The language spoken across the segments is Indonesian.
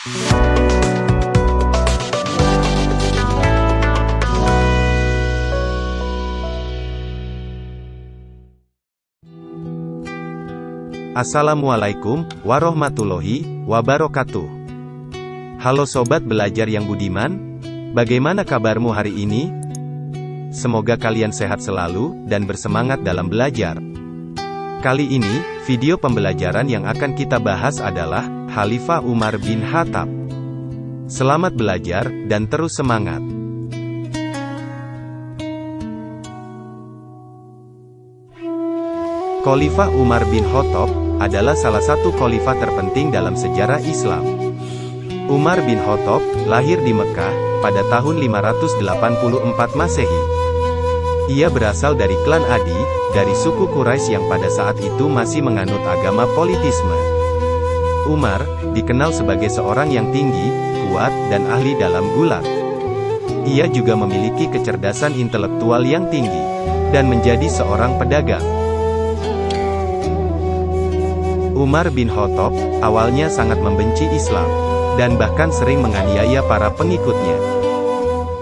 Assalamualaikum warahmatullahi wabarakatuh. Halo sobat belajar yang budiman, bagaimana kabarmu hari ini? Semoga kalian sehat selalu dan bersemangat dalam belajar. Kali ini, video pembelajaran yang akan kita bahas adalah Khalifah Umar bin Khattab. Selamat belajar dan terus semangat. Khalifah Umar bin Khattab adalah salah satu khalifah terpenting dalam sejarah Islam. Umar bin Khattab lahir di Mekah pada tahun 584 Masehi. Ia berasal dari klan Adi, dari suku Quraisy yang pada saat itu masih menganut agama politisme. Umar dikenal sebagai seorang yang tinggi, kuat, dan ahli dalam gulat. Ia juga memiliki kecerdasan intelektual yang tinggi, dan menjadi seorang pedagang. Umar bin Khattab awalnya sangat membenci Islam, dan bahkan sering menganiaya para pengikutnya.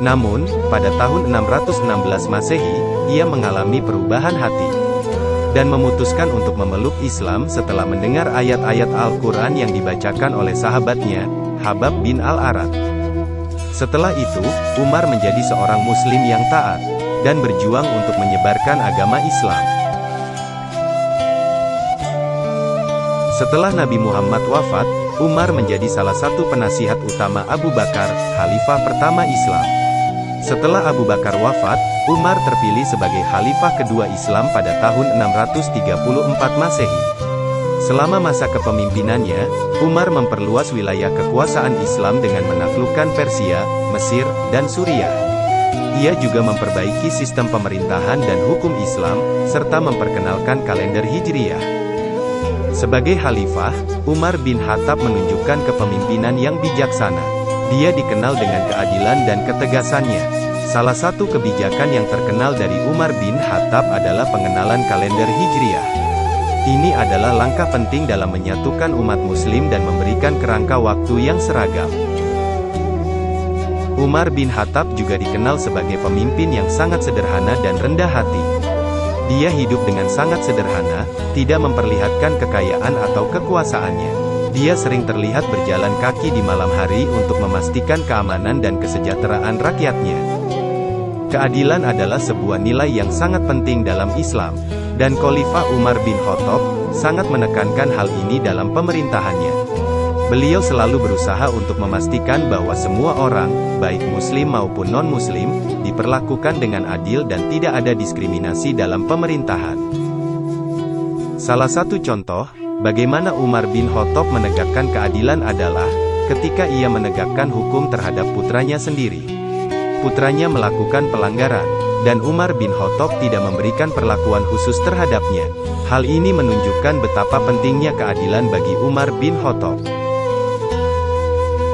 Namun, pada tahun 616 Masehi, ia mengalami perubahan hati, dan memutuskan untuk memeluk Islam setelah mendengar ayat-ayat Al-Quran yang dibacakan oleh sahabatnya, Khabbab bin Al-Arat. Setelah itu, Umar menjadi seorang Muslim yang taat, dan berjuang untuk menyebarkan agama Islam. Setelah Nabi Muhammad wafat, Umar menjadi salah satu penasihat utama Abu Bakar, khalifah pertama Islam. Setelah Abu Bakar wafat, Umar terpilih sebagai khalifah kedua Islam pada tahun 634 Masehi. Selama masa kepemimpinannya, Umar memperluas wilayah kekuasaan Islam dengan menaklukkan Persia, Mesir, dan Suriah. Ia juga memperbaiki sistem pemerintahan dan hukum Islam, serta memperkenalkan kalender Hijriyah. Sebagai khalifah, Umar bin Khattab menunjukkan kepemimpinan yang bijaksana. Dia dikenal dengan keadilan dan ketegasannya. Salah satu kebijakan yang terkenal dari Umar bin Khattab adalah pengenalan kalender Hijriyah. Ini adalah langkah penting dalam menyatukan umat Muslim dan memberikan kerangka waktu yang seragam. Umar bin Khattab juga dikenal sebagai pemimpin yang sangat sederhana dan rendah hati. Dia hidup dengan sangat sederhana, tidak memperlihatkan kekayaan atau kekuasaannya. Dia sering terlihat berjalan kaki di malam hari untuk memastikan keamanan dan kesejahteraan rakyatnya. Keadilan adalah sebuah nilai yang sangat penting dalam Islam, dan Khalifah Umar bin Khattab sangat menekankan hal ini dalam pemerintahannya. Beliau selalu berusaha untuk memastikan bahwa semua orang, baik Muslim maupun non-Muslim, diperlakukan dengan adil dan tidak ada diskriminasi dalam pemerintahan. Salah satu contoh, bagaimana Umar bin Khattab menegakkan keadilan adalah, ketika ia menegakkan hukum terhadap putranya sendiri. Putranya melakukan pelanggaran, dan Umar bin Khattab tidak memberikan perlakuan khusus terhadapnya. Hal ini menunjukkan betapa pentingnya keadilan bagi Umar bin Khattab.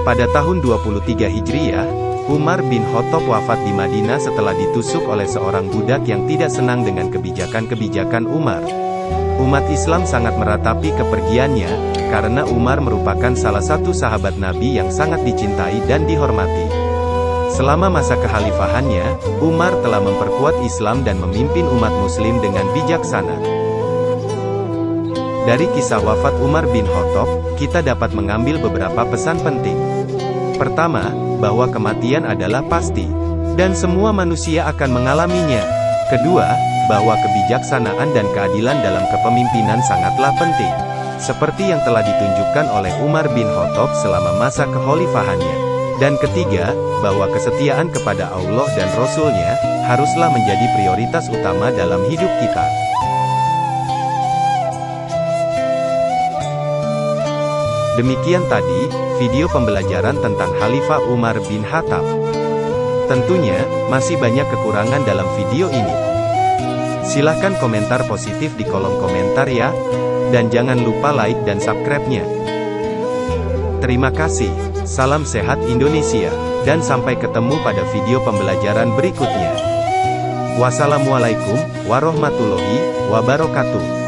Pada tahun 23 Hijriyah, Umar bin Khattab wafat di Madinah setelah ditusuk oleh seorang budak yang tidak senang dengan kebijakan-kebijakan Umar. Umat Islam sangat meratapi kepergiannya, karena Umar merupakan salah satu sahabat Nabi yang sangat dicintai dan dihormati. Selama masa kekhalifahannya, Umar telah memperkuat Islam dan memimpin umat Muslim dengan bijaksana. Dari kisah wafat Umar bin Khattab, kita dapat mengambil beberapa pesan penting. Pertama, bahwa kematian adalah pasti, dan semua manusia akan mengalaminya. Kedua, bahwa kebijaksanaan dan keadilan dalam kepemimpinan sangatlah penting, seperti yang telah ditunjukkan oleh Umar bin Khattab selama masa kekhalifahannya. Dan ketiga, bahwa kesetiaan kepada Allah dan Rasul-Nya haruslah menjadi prioritas utama dalam hidup kita. Demikian tadi, video pembelajaran tentang Khalifah Umar bin Khattab. Tentunya, masih banyak kekurangan dalam video ini. Silahkan komentar positif di kolom komentar ya, dan jangan lupa like dan subscribe-nya. Terima kasih, salam sehat Indonesia, dan sampai ketemu pada video pembelajaran berikutnya. Wassalamualaikum warahmatullahi wabarakatuh.